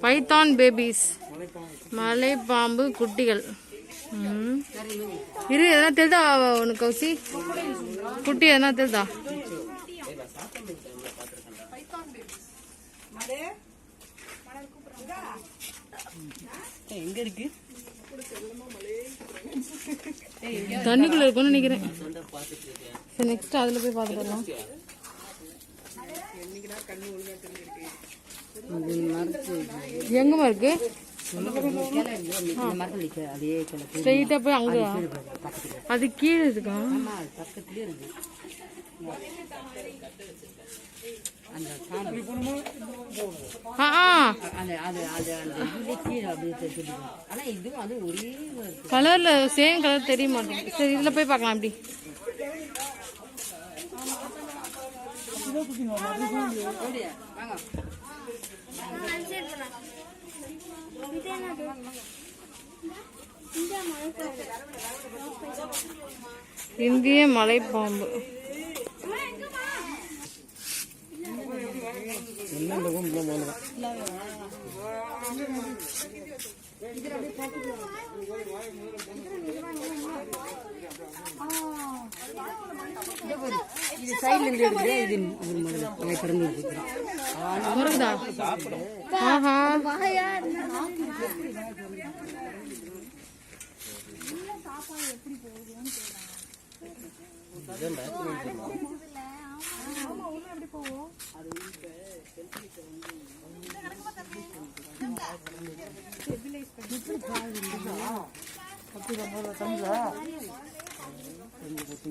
Python babies, மலைப்பாம்பு குட்டிகள். இரு, எதனா தெரியுதா உனக்கு கௌசி? குட்டி எதனா தெரியுதா? எங்க இருக்கு? தண்ணிக்குள்ள இருக்கும்னு நினைக்கிறேன். சரி, நெக்ஸ்ட் அதுல போய் பார்த்துட்டு வரலாம். எங்கம்மா இருக்கு? ஸ்ட்ரெயிட்டா போய் அங்க அது கீழே இருக்கா? கலர்ல சேம் கலர் தெரிய மாட்டேங்குது. சரி, இதுல போய் பார்க்கலாம். அப்படி இந்திய மலைப்பாம்பு.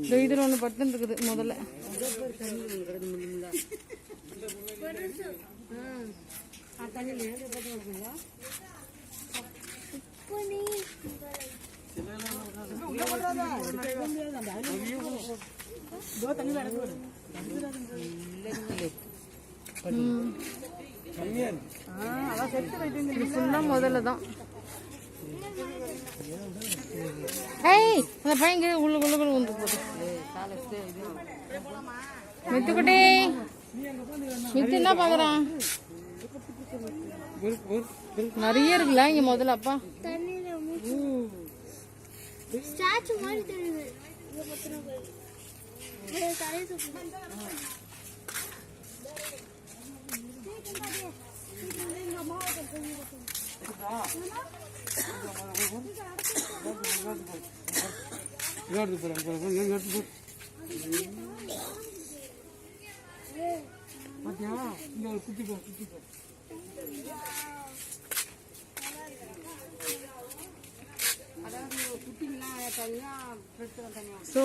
இதுல ஒண்ணு பட்டு இருக்குது முதல்ல. முதல்ல தான் அந்த பையன் உள்ளுக்குள்ள வந்து போகுது. மித்துக்குட்டி, மித்து என்ன பாக்குறான்? நிறைய இருக்குல்ல இங்க முதல்ல. அப்பா ஸோ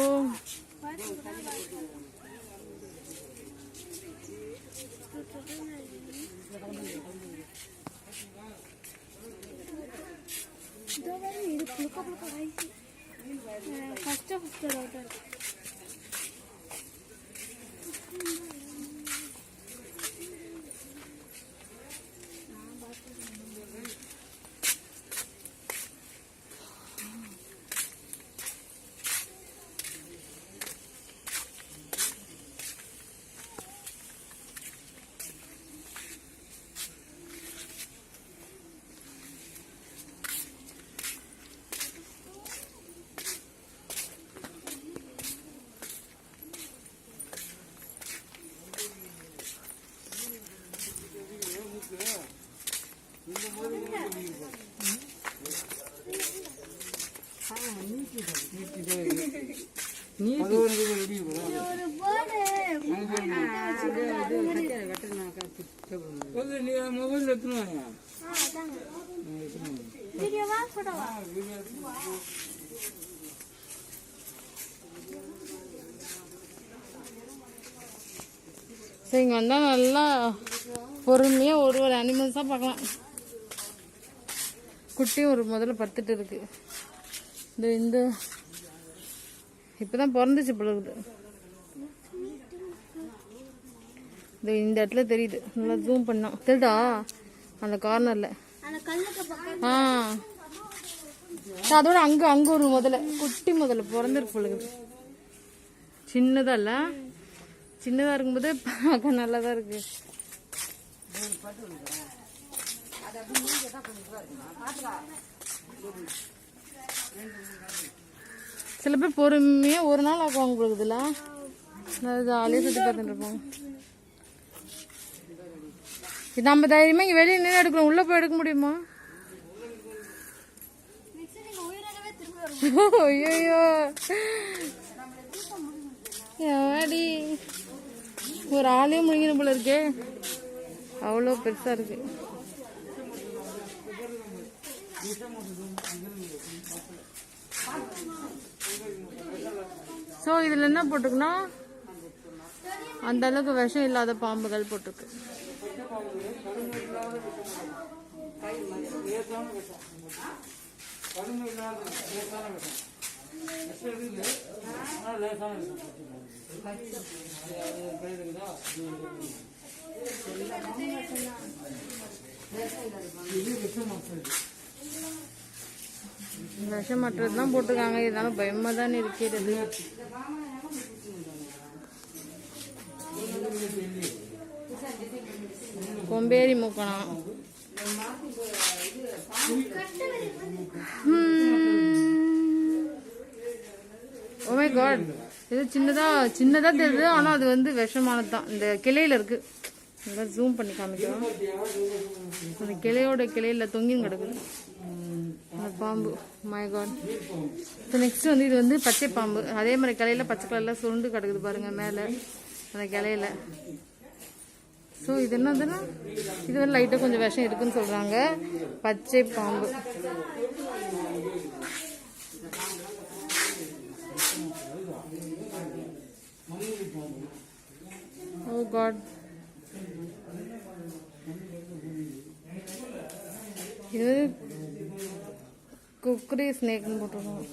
இங்க வந்தா நல்லா பொறுமையா ஒரு ஒரு அனிமல்ஸா பார்க்கலாம். குட்டியும் ஒரு முதல்ல படுத்துட்டு இருக்கு. இந்த இப்பதான் பிறந்துச்சு போல இருக்குது. இந்த இடத்துல தெரியுது. நல்லா ஜூம் பண்ணோம் தெரியுதா? அந்த கார்னர்ல. அதோட அங்க ஒரு முதல்ல குட்டி முதல்ல பிறந்திருக்கு போல இருக்குது. சின்னதா இல்ல, சின்னதா இருக்கும்போது பார்க்க நல்லாதான் இருக்கு. சில பேர் பொறுமையா ஒரு நாள் ஆக்குவாங்க போகுதுல, ஜாலியாக சுற்றி பார்த்துட்டு இருப்போம். இது நம்ம தைரியமா இங்கே வெளியே நின்று எடுக்கணும், உள்ளே போய் எடுக்க முடியுமா? ஐயோ யாடி ஒரு ஆளையும் முழுங்கின போல இருக்கே, அவ்வளோ பெருசா இருக்கு. ஸோ இதில் என்ன போட்டிருக்குன்னா அந்த அளவுக்கு விஷம் இல்லாத பாம்புகள் போட்டிருக்கு. விஷமற்றது தான் போட்டிருக்காங்க, இருந்தாலும் பயமா தான் இருக்கிறது. கொம்பேரி மூக்கணா, ஓ மை காட், இது சின்னதா தெரியுது, ஆனா அது வந்து விஷமானது தான். இந்த கிளையில இருக்கு, ஜூம் பண்ணி காமிக்கிறோம். அந்த கிளையில தொங்கின்னு கிடக்குது அந்த பாம்பு. My God. ஸோ நெக்ஸ்ட் வந்து இது வந்து பச்சை பாம்பு, அதே மாதிரி கிளையில பச்சை கலர்ல சுருண்டு கிடக்குது பாருங்க மேல அந்த கிளையில. ஸோ இது என்னதுன்னா இது வந்து லைட்டாக கொஞ்சம் விஷம் இருக்குன்னு சொல்றாங்க. பச்சை பாம்பு. ஓ காட், இது குக்கரி ஸ்னேக்னு போட்டிருக்கோம்.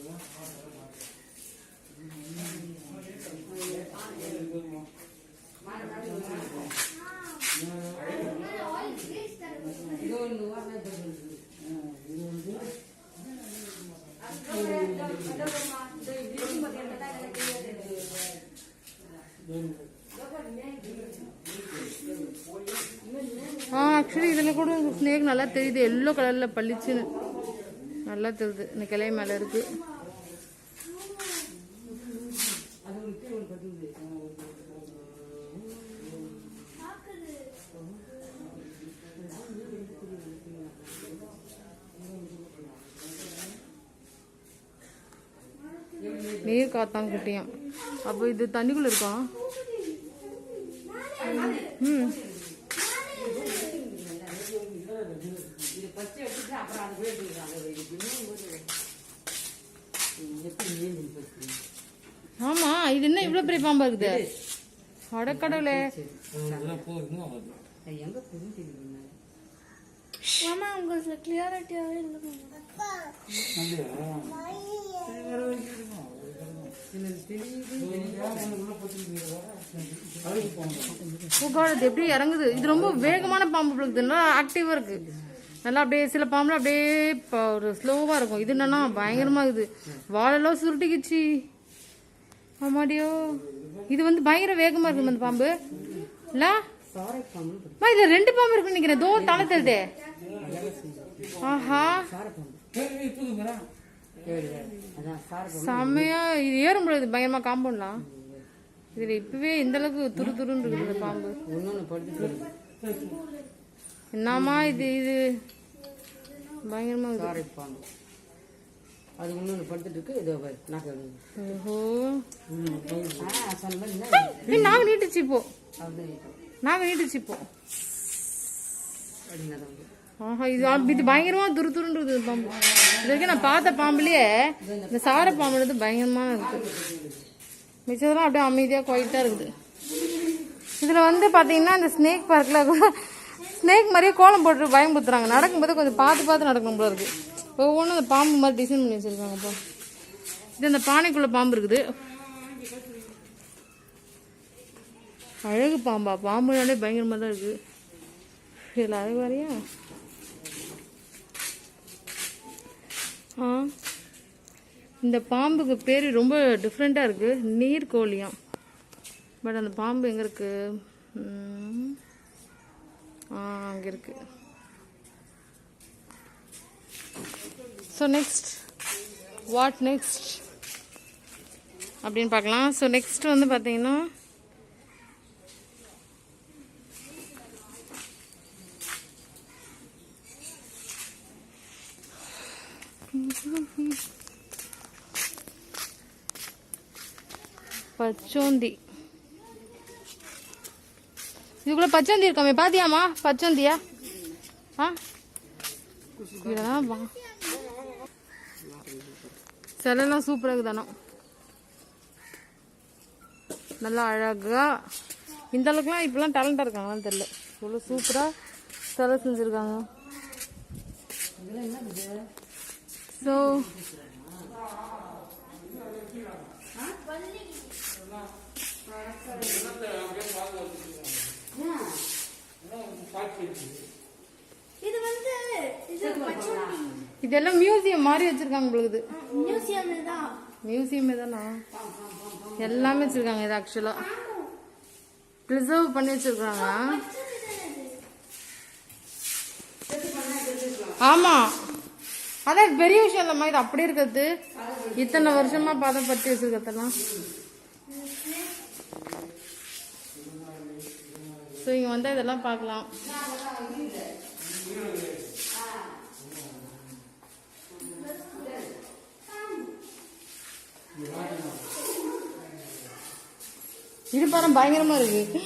ஆக்சுவலி இதில் கூட ஸ்னேக் நல்லா தெரியுது, எல்லோ கலரில் பளிச்சுன்னு நல்லா தெரியுது. இந்த கிளை மேலே இருக்கு. நீர் காத்தான் குட்டியான். அப்போ இது தண்ணிக்குள்ள இருக்கா? ஆமா, இது என்ன இவ்வளவு பெரிய பாம்பா இருக்குது? அடக்கடவுளே. மாமா உங்களுக்கு கிளியரிட்டியாவே இல்ல. எப்படி இறங்குது? இது ரொம்ப வேகமான பாம்பு பிடிக்குது, நல்லா ஆக்டிவா இருக்கு. நல்லா அப்படியே சில பாம்புல அப்படியே ஒரு ஸ்லோவா இருக்கும், இது என்னன்னா பயங்கரமா இருக்குது. வாழெல்லாம் சுருட்டிக்குச்சு. ஆமாடியோ, இது வந்து பயங்கர வேகமா இருக்கு அந்த பாம்பு இல்ல? இது 2 பாம்பு இருக்குன்னு நினைக்கிறேன். தோ தலை தெரியுதே. ஆஹா, செம்மையா இது ஏற முடியாது, பயங்கரமா காம்பவுண்ட்லாம். இதுல இப்பவே இந்த அளவுக்கு துரு துருன்னு இருக்குது இந்த பாம்பு. என்னமா இது இது பயங்கரமா பாம்பு. அது இன்னொன்று படுத்துட்டு இருக்கு. இதோ பாரு நாக்கு. ஓஹோ, நாங்க நீட்டுச்சு இப்போ. நாங்க நீட்டுச்சு இப்போ. ஆஹா, இது பயங்கரமா துரு துருன்றது பாம்பு. இது வரைக்கும் நான் பார்த்த பாம்புலயே இந்த சார பாம்புன்றது பயங்கரமா இருக்கு. மிச்சதெல்லாம் அப்படியே அமைதியா குவைட்டா இருக்குது. இதுல வந்து பாத்தீங்கன்னா இந்த ஸ்னேக் பார்க்ல ஸ்னேக் மாதிரியே கோலம் போட்டு பயன்படுத்துறாங்க. நடக்கும்போது கொஞ்சம் பார்த்து நடக்கணும் போல இருக்கு. ஒவ்வொன்றும் அந்த பாம்பு மாதிரி டிசைன் பண்ணி வச்சிருக்காங்கப்பா. இது அந்த பானைக்குள்ள பாம்பு இருக்குது. அழகு பாம்பா, பாம்புனாலே பயங்கரமா தான் இருக்கு. இதில் அழகு வரையா? இந்த பாம்புக்கு பேர் ரொம்ப டிஃப்ரெண்ட்டாக இருக்குது, நீர்கோழியாம். பட் அந்த பாம்பு எங்கே இருக்குது? அங்கே இருக்கு. ஸோ நெக்ஸ்ட் வாட் நெக்ஸ்ட் அப்படின்னு பார்க்கலாம். ஸோ நெக்ஸ்ட் வந்து பார்த்தீங்கன்னா பச்சோந்தி. இதுக்குள்ள பச்சோந்தி இருக்காமே, பாத்தியாமா? பச்சோந்தியா? இதெல்லாம் சிலைலாம் சூப்பராக இருக்குதானோ, நல்லா அழகா. இந்த அளவுக்குலாம் இப்பெல்லாம் டேலண்டாக இருக்காங்கன்னு தெரியல. இவ்வளோ சூப்பராக சிலை செஞ்சுருக்காங்க. ஸோ இது வந்து இதெல்லாம் மியூசியம் மாதிரி வச்சிருக்காங்க உங்களுக்கு. மியூசியமே தானா? எல்லாமே வச்சிருக்காங்க. இது ஆக்சுவலா ப்ரிசர்வ் பண்ணி வச்சிருக்காங்க. ஆமா, அதான் பெரிய விஷயம் இல்லம்மா. இது அப்படியே இருக்கிறது, இத்தனை வருஷமா பதப்படுத்தி வச்சிருக்கிறதெல்லாம். ஸோ இங்க வந்தா இதெல்லாம் பார்க்கலாம். இது பாரு, பயங்கரமா இருக்கு.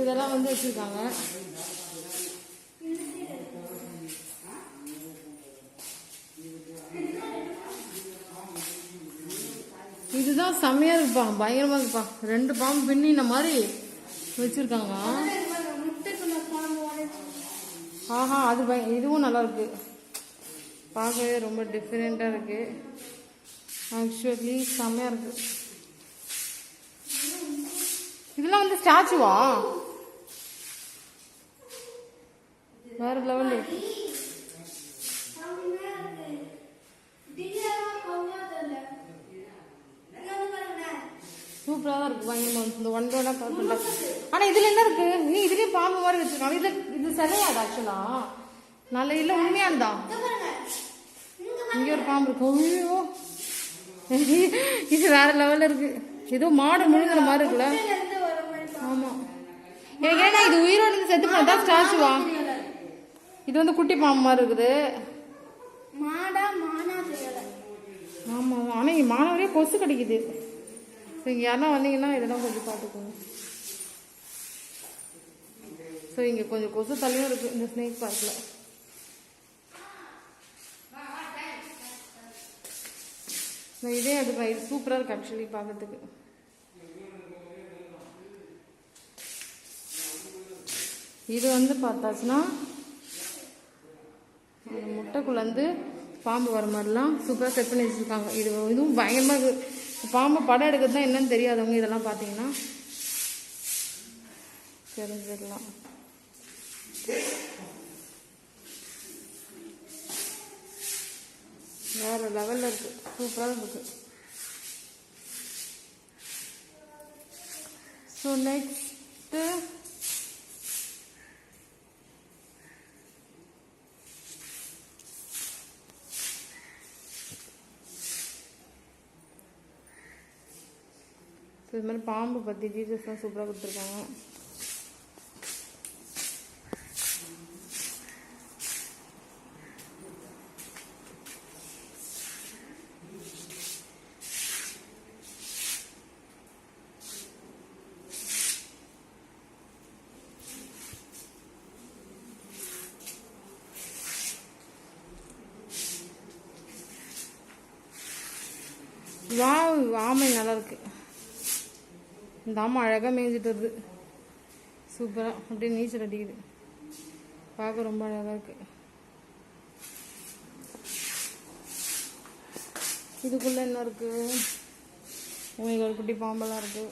இதெல்லாம் வந்து வச்சிருக்காங்க. இதுதான் செம்மையா இருக்குப்பா, பயங்கரமா இருக்குப்பா. 2 பாம்பு பின்னின மாதிரி வச்சிருக்காங்க. ஆஹா, அது இதுவும் நல்லா இருக்கு. பார்க்கவே ரொம்ப டிஃப்ரெண்டா இருக்கு. ஆக்சுவலி செம்மையா இருக்கு. இதெல்லாம் வந்து ஸ்டாச்சுவா? வேற லெவல் இருக்கு. சூப்பரா தான் இருக்கு, பயங்கரமா. இந்த ஒன்றோட கலர். ஆனா இதுல என்ன இருக்கு? நீ இதுலயே பாம்பு மாதிரி வச்சிருக்காங்க. இது சரியாது ஆக்சுவலா. நல்ல இல்ல, உண்மையானதா? இங்க ஒரு பாம்பு இருக்கு. ஐயோ, இது வேற லெவல்ல இருக்கு. ஏதோ மாடு முழுங்குற மாதிரி இருக்குல்ல? ஆமா. எனக்கு ஏன்னா இது உயிரோடு இருந்து செத்து போனதா ஸ்டாச்சுவா? இது வந்து குட்டி பாம்பு மாதிரி இருக்குது. ஆமா, ஆனா இங்க மானவரே கொசு கடிக்குது. இங்க யாரா வந்தீங்கன்னா இதெல்லாம் கொஞ்சம் பார்த்துக்கோங்க. ஸோ இங்க கொஞ்சம் கொசு தள்ளியும் இருக்கு இந்த ஸ்னேக் பார்க்ல. இதே எடுக்கலாம். இது சூப்பரா இருக்கு ஆக்சுவலி பார்க்கறதுக்கு. இது வந்து பார்த்தாச்சுன்னா முட்டைக்குள்ள வந்து பாம்பு வர மாதிரிலாம் சூப்பராக செட் பண்ணி வச்சிருக்காங்க. இதுவும் பயங்கரமாக இருக்கு. பாம்பு படம் எடுக்கிறது தான் என்னன்னு தெரியாதவங்க இதெல்லாம் பார்த்தீங்கன்னா தெரிஞ்சிடலாம். வேற லெவல்ல இருக்கு, சூப்பராக இருக்கு. ஸோ நெக்ஸ்ட் இது மாதிரி பாம்பு பற்றி டீச்சர்ஸ்லாம் சூப்பராக கொடுத்துருக்காங்க. வாவ், ஆமை நல்லா இருக்கு. இந்த ஆமை அழகாக மேய்ஞ்சிட்டு வருது. சூப்பராக அப்படியே நீச்சல் அடிக்குது. பார்க்க ரொம்ப அழகாக இருக்கு. இதுக்குள்ள என்ன இருக்கு? உங்களுக்கு குட்டி பாம்பெல்லாம் இருக்கு.